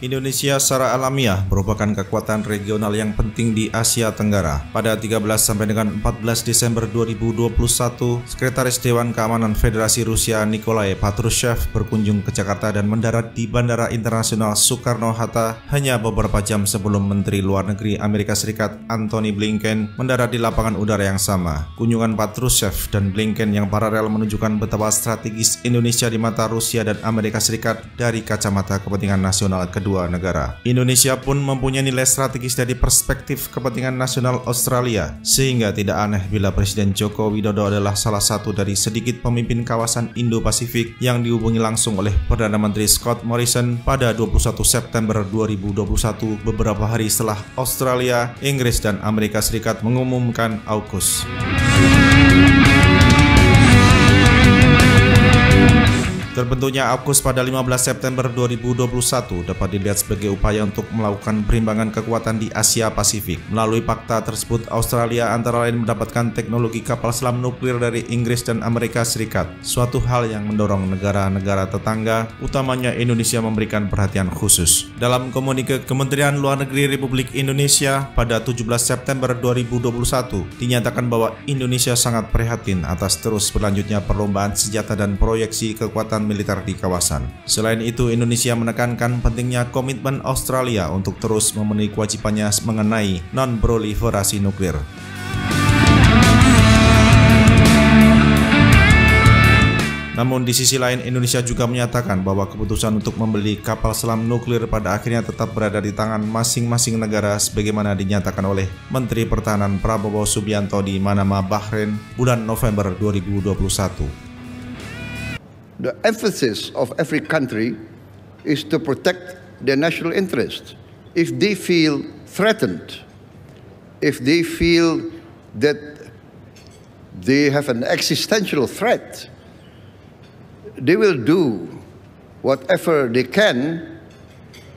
Indonesia secara alamiah merupakan kekuatan regional yang penting di Asia Tenggara. Pada 13 sampai dengan 14 Desember 2021, Sekretaris Dewan Keamanan Federasi Rusia Nikolai Patrushev berkunjung ke Jakarta dan mendarat di Bandara Internasional Soekarno-Hatta hanya beberapa jam sebelum Menteri Luar Negeri Amerika Serikat Antony Blinken mendarat di lapangan udara yang sama. Kunjungan Patrushev dan Blinken yang paralel menunjukkan betapa strategis Indonesia di mata Rusia dan Amerika Serikat dari kacamata kepentingan nasional kedua negara. Indonesia pun mempunyai nilai strategis dari perspektif kepentingan nasional Australia, sehingga tidak aneh bila Presiden Joko Widodo adalah salah satu dari sedikit pemimpin kawasan Indo-Pasifik yang dihubungi langsung oleh Perdana Menteri Scott Morrison pada 21 September 2021, beberapa hari setelah Australia, Inggris, dan Amerika Serikat mengumumkan AUKUS. Terbentuknya AUKUS pada 15 September 2021 dapat dilihat sebagai upaya untuk melakukan perimbangan kekuatan di Asia Pasifik. Melalui fakta tersebut, Australia antara lain mendapatkan teknologi kapal selam nuklir dari Inggris dan Amerika Serikat, suatu hal yang mendorong negara-negara tetangga, utamanya Indonesia, memberikan perhatian khusus. Dalam komunike Kementerian Luar Negeri Republik Indonesia pada 17 September 2021, dinyatakan bahwa Indonesia sangat prihatin atas terus berlanjutnya perlombaan senjata dan proyeksi kekuatan militer di kawasan. Selain itu, Indonesia menekankan pentingnya komitmen Australia untuk terus memenuhi kewajibannya mengenai non-proliferasi nuklir. Namun di sisi lain, Indonesia juga menyatakan bahwa keputusan untuk membeli kapal selam nuklir pada akhirnya tetap berada di tangan masing-masing negara sebagaimana dinyatakan oleh Menteri Pertahanan Prabowo Subianto di Manama, Bahrain bulan November 2021. The emphasis of every country is to protect their national interest. If they feel threatened, if they feel that they have an existential threat, they will do whatever they can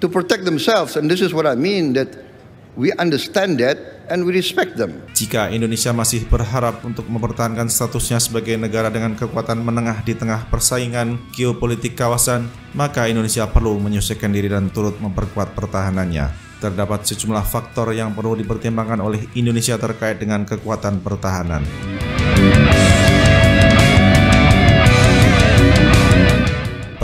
to protect themselves. And this is what I mean, that we understand that and we respect them. Jika Indonesia masih berharap untuk mempertahankan statusnya sebagai negara dengan kekuatan menengah di tengah persaingan geopolitik kawasan, maka Indonesia perlu menyesuaikan diri dan turut memperkuat pertahanannya. Terdapat sejumlah faktor yang perlu dipertimbangkan oleh Indonesia terkait dengan kekuatan pertahanan.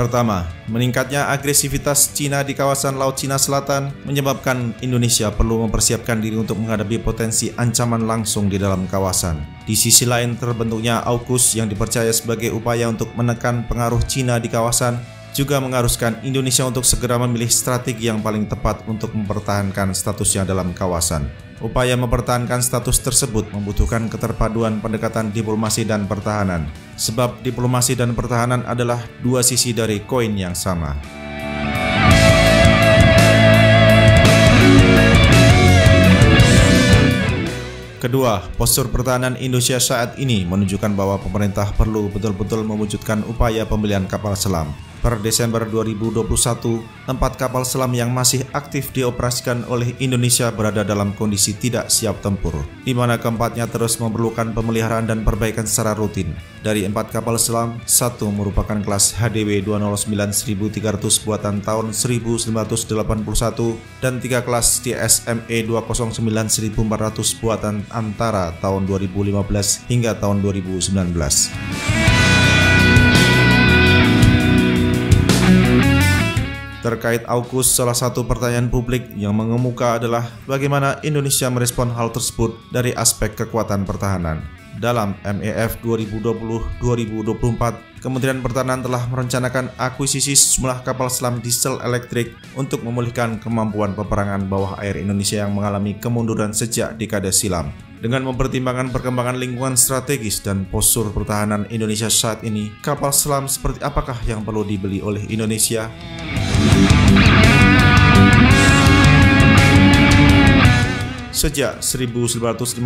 Pertama, meningkatnya agresivitas Cina di kawasan Laut Cina Selatan menyebabkan Indonesia perlu mempersiapkan diri untuk menghadapi potensi ancaman langsung di dalam kawasan. Di sisi lain, terbentuknya AUKUS yang dipercaya sebagai upaya untuk menekan pengaruh Cina di kawasan juga mengharuskan Indonesia untuk segera memilih strategi yang paling tepat untuk mempertahankan statusnya dalam kawasan. Upaya mempertahankan status tersebut membutuhkan keterpaduan pendekatan diplomasi dan pertahanan, sebab diplomasi dan pertahanan adalah dua sisi dari koin yang sama. Kedua, postur pertahanan Indonesia saat ini menunjukkan bahwa pemerintah perlu betul-betul mewujudkan upaya pembelian kapal selam. Per Desember 2021, 4 kapal selam yang masih aktif dioperasikan oleh Indonesia berada dalam kondisi tidak siap tempur, di mana keempatnya terus memerlukan pemeliharaan dan perbaikan secara rutin. Dari 4 kapal selam, 1 merupakan kelas HDW 209 1300 buatan tahun 1981 dan 3 kelas TSME 209 1400 buatan antara tahun 2015 hingga tahun 2019. Terkait AUKUS, salah satu pertanyaan publik yang mengemuka adalah bagaimana Indonesia merespon hal tersebut dari aspek kekuatan pertahanan. Dalam MEF 2020-2024, Kementerian Pertahanan telah merencanakan akuisisi sejumlah kapal selam diesel elektrik untuk memulihkan kemampuan peperangan bawah air Indonesia yang mengalami kemunduran sejak dekade silam. Dengan mempertimbangkan perkembangan lingkungan strategis dan postur pertahanan Indonesia saat ini, kapal selam seperti apakah yang perlu dibeli oleh Indonesia? Sejak 1959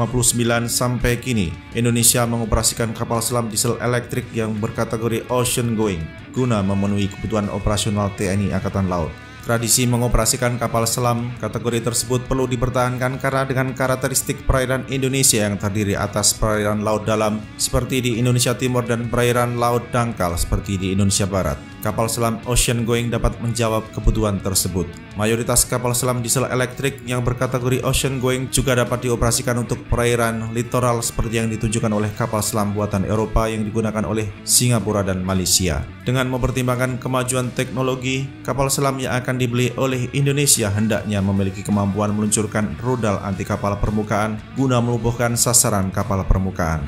sampai kini, Indonesia mengoperasikan kapal selam diesel elektrik yang berkategori ocean going guna memenuhi kebutuhan operasional TNI Angkatan Laut. Tradisi mengoperasikan kapal selam kategori tersebut perlu dipertahankan karena dengan karakteristik perairan Indonesia yang terdiri atas perairan laut dalam seperti di Indonesia Timur dan perairan laut dangkal seperti di Indonesia Barat. kapal selam ocean going dapat menjawab kebutuhan tersebut. Mayoritas kapal selam diesel elektrik yang berkategori ocean going juga dapat dioperasikan untuk perairan littoral seperti yang ditunjukkan oleh kapal selam buatan Eropa yang digunakan oleh Singapura dan Malaysia. Dengan mempertimbangkan kemajuan teknologi, kapal selam yang akan dibeli oleh Indonesia hendaknya memiliki kemampuan meluncurkan rudal anti kapal permukaan guna melumpuhkan sasaran kapal permukaan.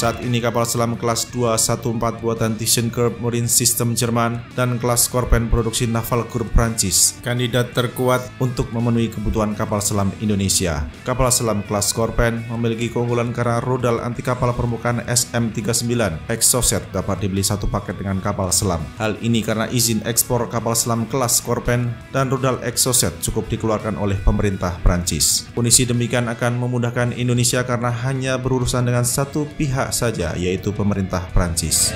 Saat ini kapal selam kelas 214 buatan ThyssenKrupp Marine System Jerman dan kelas Scorpène produksi Naval Group Prancis kandidat terkuat untuk memenuhi kebutuhan kapal selam Indonesia. Kapal selam kelas Scorpène memiliki keunggulan karena rudal anti kapal permukaan SM39 Exocet dapat dibeli satu paket dengan kapal selam. Hal ini karena izin ekspor kapal selam kelas Scorpène dan rudal Exocet cukup dikeluarkan oleh pemerintah Prancis. Kondisi demikian akan memudahkan Indonesia karena hanya berurusan dengan satu pihak saja, yaitu pemerintah Prancis.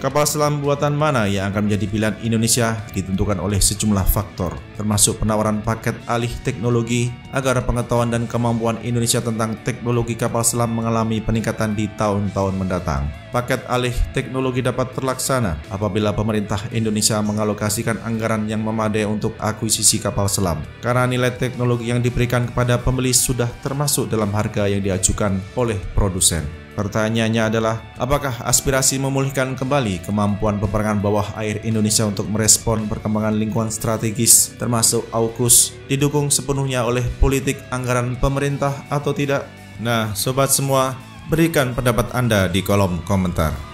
Kapal selam buatan mana yang akan menjadi pilihan Indonesia ditentukan oleh sejumlah faktor, termasuk penawaran paket alih teknologi agar pengetahuan dan kemampuan Indonesia tentang teknologi kapal selam mengalami peningkatan di tahun-tahun mendatang. Paket alih teknologi dapat terlaksana apabila pemerintah Indonesia mengalokasikan anggaran yang memadai untuk akuisisi kapal selam, karena nilai teknologi yang diberikan kepada pembeli sudah termasuk dalam harga yang diajukan oleh produsen. Pertanyaannya adalah, apakah aspirasi memulihkan kembali kemampuan peperangan bawah air Indonesia untuk merespon perkembangan lingkungan strategis termasuk AUKUS didukung sepenuhnya oleh politik anggaran pemerintah atau tidak? Nah, sobat semua, berikan pendapat Anda di kolom komentar.